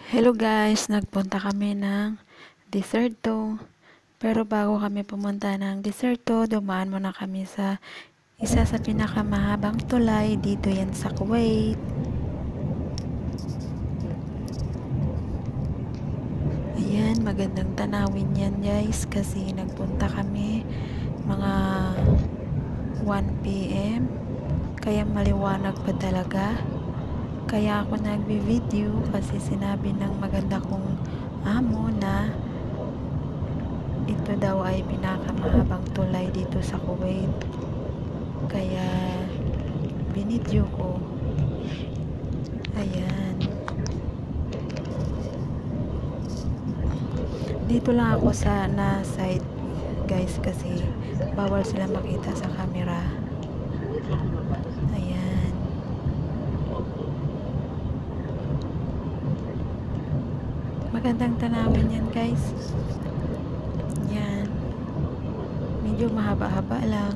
Hello guys, nagpunta kami ng Desierto. Pero bago kami pumunta ng Desierto, dumaan muna kami sa isa sa pinakamahabang tulay dito yan sa Kuwait. Ayan, magandang tanawin yan guys kasi nagpunta kami mga 1 PM. Kaya maliwanag pa talaga. Kaya ako nagbi-video kasi sinabi ng maganda kong amo na ito daw ay pinakamahabang tulay dito sa Kuwait. Kaya binidyo ko. Ayan. Dito lang ako sa side guys kasi bawal sila makita sa camera. Ayan. Magandang tanawin yan guys. Yan. Medyo mahaba-haba lang.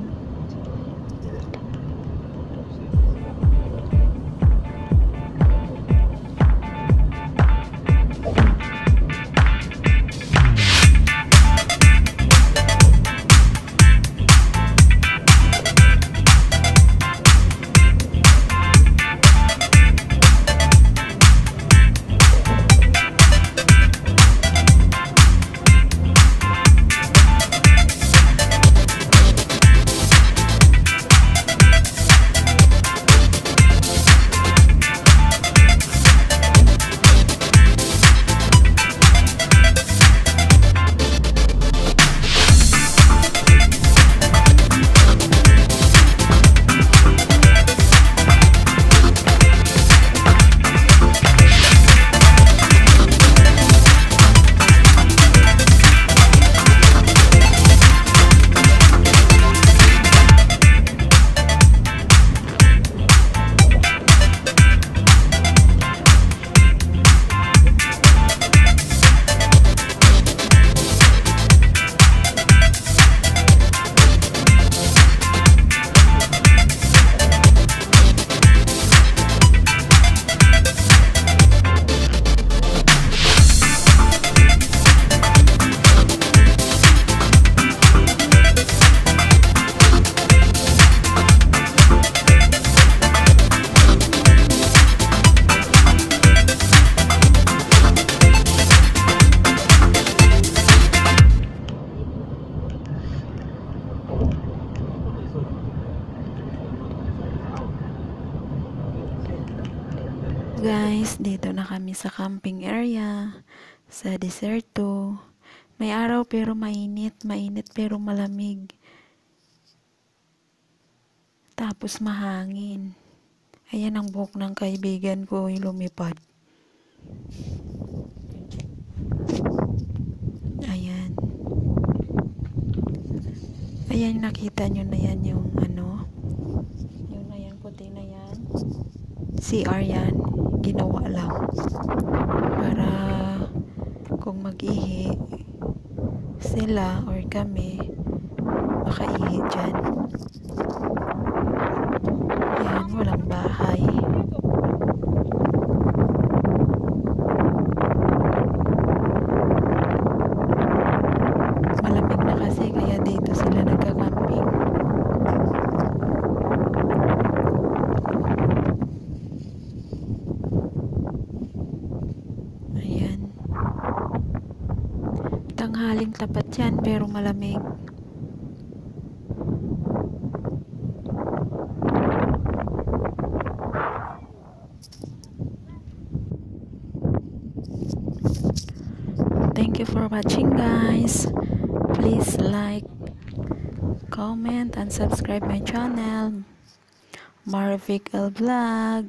Guys, dito na kami sa camping area sa Desierto. May araw pero mainit pero malamig. Tapos mahangin. Ayan ang buhok ng kaibigan ko yung lumipad. Ayan. Ayan, nakita nyo na yan yung ano. Yun na yan, puti na yan. CR yan. Ginawa lang. Para kung mag-ihi sila or kami, makaihi dyan. Yan, walang bahay. Malamig na kasi kaya dito sila nagka-camping. Ayan. Tanghaling tapat yan pero malamig. Thank you for watching guys. Please like, comment, and subscribe my channel, Marvic L Vlog.